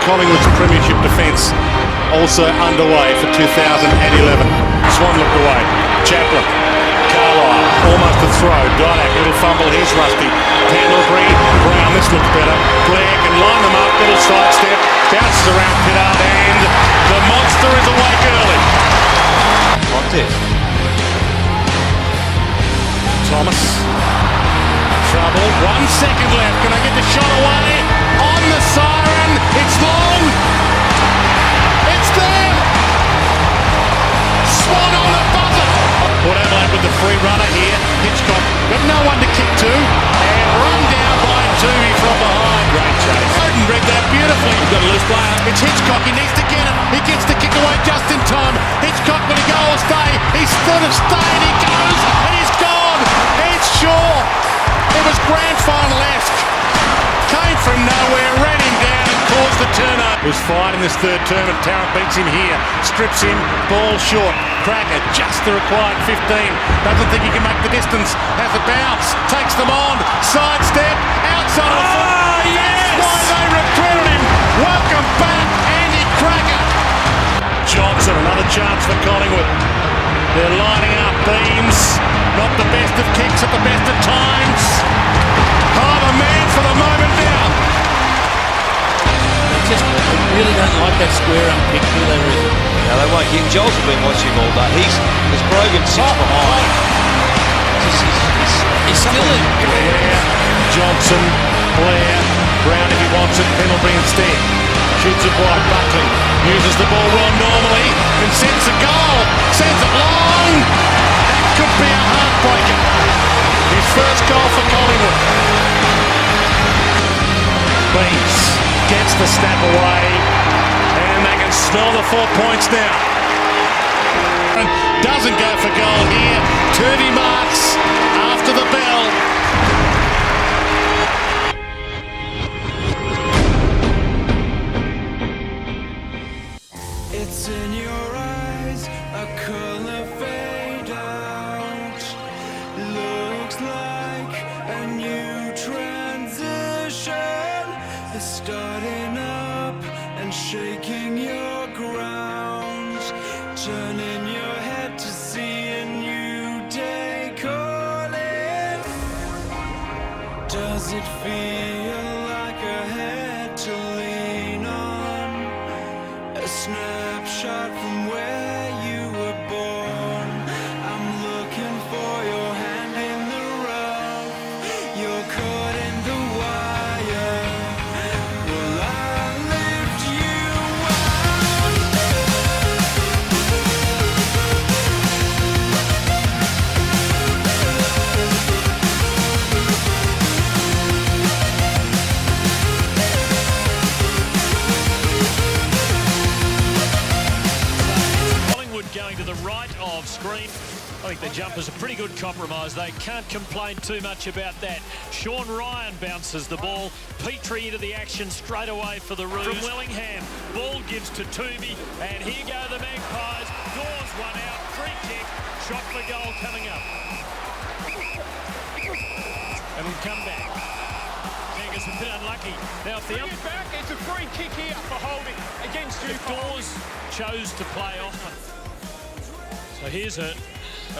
Collingwood's premiership defence also underway for 2011. Swan looked away. Chaplin, Carlisle, almost a throw. Dynak, little fumble. Here's Rusty. Pendlebury, Brown. This looks better. Blair can line them up. Little sidestep. Bounces around Pittard, and the monster is awake early. Contest. Thomas. Trouble. 1 second left. Can I get the shot away? On the siren. It's long. It's there. Swan on the buzzer. Port Adelaide with the free runner here. Hitchcock got no one to kick to. And run down by Toomey from behind. Great chase. Foden read that beautifully. He's got a loose player. It's Hitchcock. He needs to get it. He gets the kick away just in time. Hitchcock, will he go or stay? He's still have stayed. He goes. And he's gone. It's Shaw. It was grand final-esque. Came from nowhere, ran him down and caused the turnover. Was fired in this third term and Tarrant beats him here. Strips him, ball short. Cracker, just the required 15. Doesn't think he can make the distance. Has a bounce, takes them on. Sidestep, outside of the foot. Yes! That's why they recruited him. Welcome back, Andy Cracker. Johnson, another chance for Collingwood. They're lining up beams. Not the best of kicks at the best of times. Oh, the man for the moment now. They really don't like that square arm kick, do they, really? No, they won't. Joel's been watching all day. There's Brogan sits behind. He's still in. Blair, Johnson, Blair, Brown if he wants it, Pendlebury instead. Shoots it wide, Buckley uses the ball well normally and sends a goal. Sends it long. That could be a heartbreaker. His first goal for Collingwood. Beats gets the snap away and they can smell the 4 points now. Doesn't go for goal here. Turvey marks after the bell. It's in your eyes, a color fade out. Looks like a new transition is starting up and shaking your ground, turning your head to see a new day calling. Does it feel like a head to lean on? A snapshot from where you were born. I'm looking for your hand in the rough. You're caught in the wire. Will I lift you going to the right of screen. I think the jumper's a pretty good compromise. They can't complain too much about that. Sean Ryan bounces the ball. Petrie into the action straight away for the Roos. From Wellingham, ball gives to Toomey, and here go the Magpies. Dawes one out, free kick, shot for goal coming up. And we'll come back. Angus a bit unlucky. Now if the back, it's a free kick here for holding against you. Dawes chose to play off. So here's a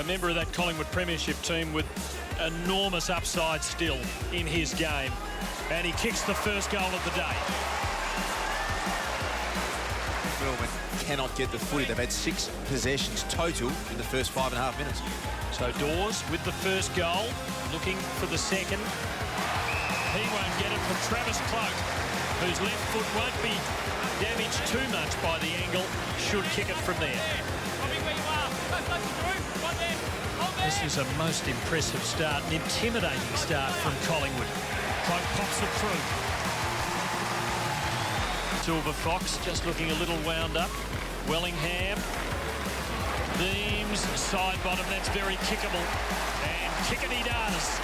member of that Collingwood premiership team with enormous upside still in his game. And he kicks the first goal of the day. Melbourne cannot get the footy. They've had 6 possessions total in the first 5.5 minutes. So Dawes with the first goal, looking for the second. He won't get it from Travis Cloak, whose left foot won't be damaged too much by the angle, should kick it from there. This is a most impressive start, an intimidating start from Collingwood. Cloak pops it through. Silver Fox just looking a little wound up. Wellingham. Beams, side bottom, that's very kickable. And kick it he does.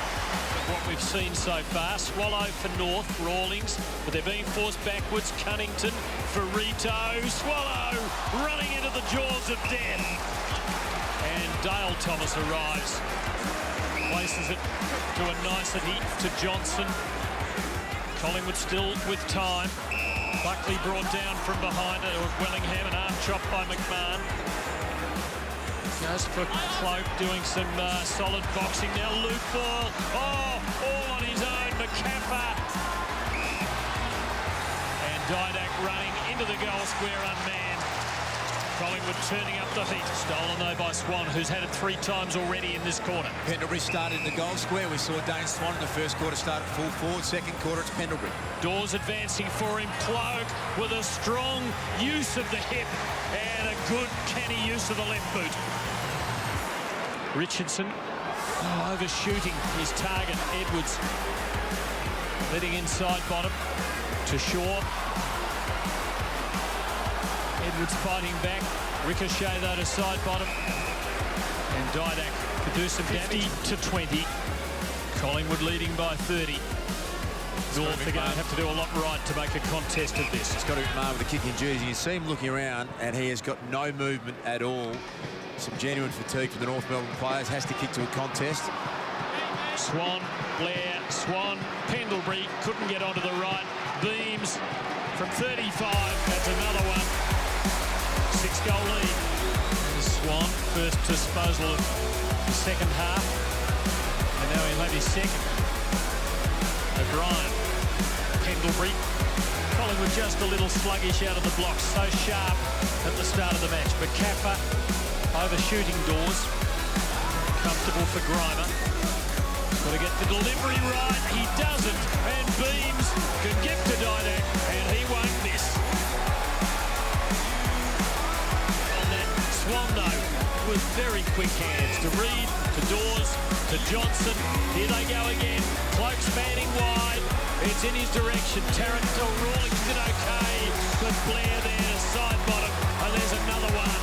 What we've seen so far, Swallow for North, Rawlings, but they're being forced backwards. Cunnington for Rito. Swallow running into the jaws of death. And Dale Thomas arrives, places it to a nicety to Johnson. Collingwood still with time. Buckley brought down from behind it. It was Wellingham, an arm chop by McMahon. Goes for Cloak, doing some solid boxing now. Luke Ball, all on his own. McCaffer. And Didak running into the goal square unmanned. Collingwood turning up the heat. Stolen though by Swan, who's had it 3 times already in this quarter. Pendlebury started in the goal square. We saw Dane Swan in the first quarter start at full forward. Second quarter, it's Pendlebury. Dawes advancing for him. Cloak with a strong use of the hip and a good canny use of the left boot. Richardson overshooting his target. Edwards letting inside bottom to Shaw. Edwards fighting back. Ricochet though to side bottom. And Didak could do some damage. 50-20. Collingwood leading by 30. North are going to have to do a lot right to make a contest of this. It's got to be Marr with a kicking jersey. You can see him looking around and he has got no movement at all. Some genuine fatigue for the North Melbourne players. Has to kick to a contest. Swan, Blair, Swan, Pendlebury couldn't get onto the right. Beams from 35. That's another one. 6-goal lead. Swan, first disposal of the second half. And now he'll have his second. O'Brien, Pendlebury. Collingwood just a little sluggish out of the blocks. So sharp at the start of the match. But Kappa overshooting Dawes. Comfortable for Grimer. Got to get the delivery right. He doesn't. And Beams can get to Didak. And he won't miss. On that Swan, though, with very quick hands. To Reid, to Dawes, to Johnson. Here they go again. Cloak spanning wide. It's in his direction. Tarrant to Rawlings did okay. But Blair there, side bottom. And there's another one.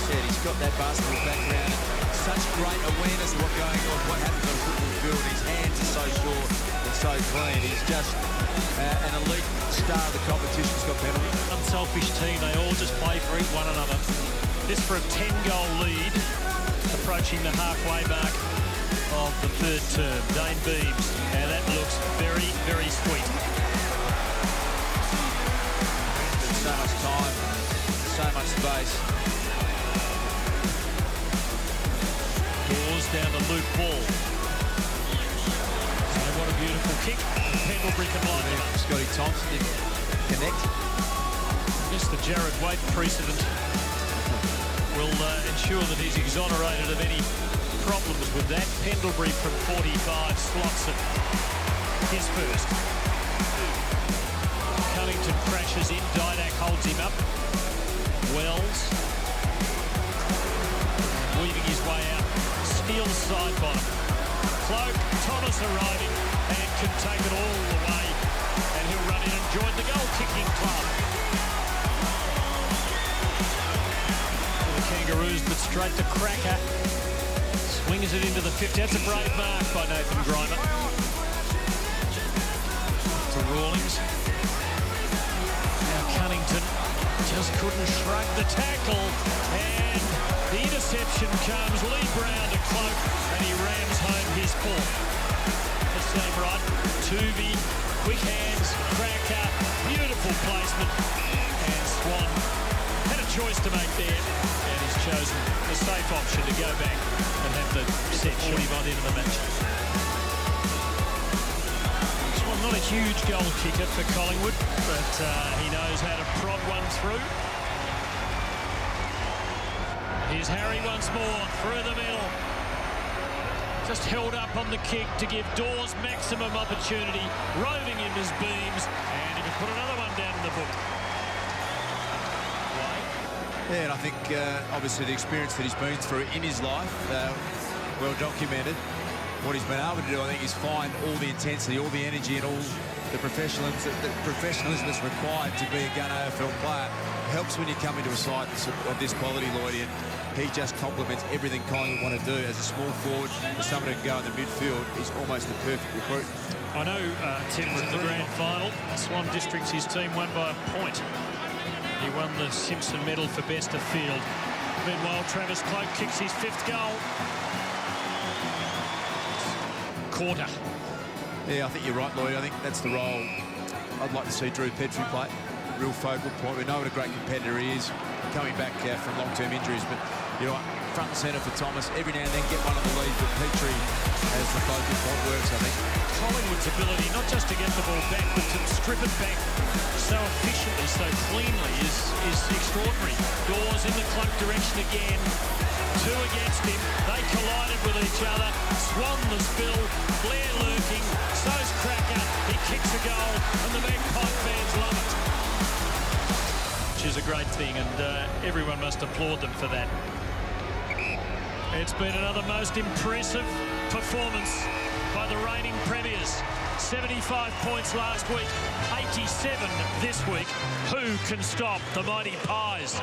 Said he's got that basketball background, such great awareness of what's going on, what happens on a football field. His hands are so short and so clean. He's just an elite star of the competition. He's got penalty. Unselfish team, they all just play for one another. This for a 10-goal lead, approaching the halfway mark of the third term. Dane Beams, and that looks very, very sweet. So much time, so much space. Dawes down to Luke Ball. So what a beautiful kick. Pendlebury can line them up. Scotty Thompson didn't connect. I guess the Jared Waite precedent will ensure that he's exonerated of any problems with that. Pendlebury from 45 slots it. His first. Cunnington crashes in. Didak holds him up. Wells weaving his way out. Steele side bottom. Cloak, Thomas arriving and can take it all the way. And he'll run in and join the goal-kicking club. For the Kangaroos, but straight to Cracker. Swings it into the 50. That's a brave mark by Nathan Grimer. To Rawlings. Now Cunnington just couldn't shrug the tackle. And the interception comes. Lee Brown to Cloak. And he rams home his fourth. The same right. Tuvey, quick hands, Cracker, beautiful placement. And Swan had a choice to make there. And he's chosen the safe option to go back and have the set 40 by the end of the match. Swan not a huge goal kicker for Collingwood, but he knows how to prod one through. Here's Harry once more through the middle. Just held up on the kick to give Dawes maximum opportunity. Roving him as Beams, and he can put another one down in the book. Yeah, and I think obviously the experience that he's been through in his life, well documented. What he's been able to do, I think, is find all the intensity, all the energy, and all the professionalism that's required to be a gun AFL player. It helps when you come into a side of this quality, Lloyd, and he just complements everything Collingwood want to do. As a small forward, as someone who can go in the midfield, he's almost the perfect recruit. I know Tim was in the grand final. Swan Districts, his team won by a point. He won the Simpson Medal for best of field. Meanwhile, Travis Cloak kicks his 5th goal. Quarter. Yeah, I think you're right, Lloyd. I think that's the role I'd like to see Drew Petrie play. Real focal point. We know what a great competitor he is, coming back from long-term injuries. But you're right, front and centre for Thomas. Every now and then get one on the lead, but Petrie as the focal point works, I think. Collingwood's ability not just to get the ball back, but to strip it back so efficiently, so cleanly is extraordinary. Dawes in the cloak direction again. Two against him. They collided with each other. Swan the spill. Blair lurking. So's Cracker. He kicks a goal, and the Magpie fans love it. Which is a great thing, and everyone must applaud them for that. It's been another most impressive performance by the reigning premiers. 75 points last week, 87 this week. Who can stop the mighty Pies?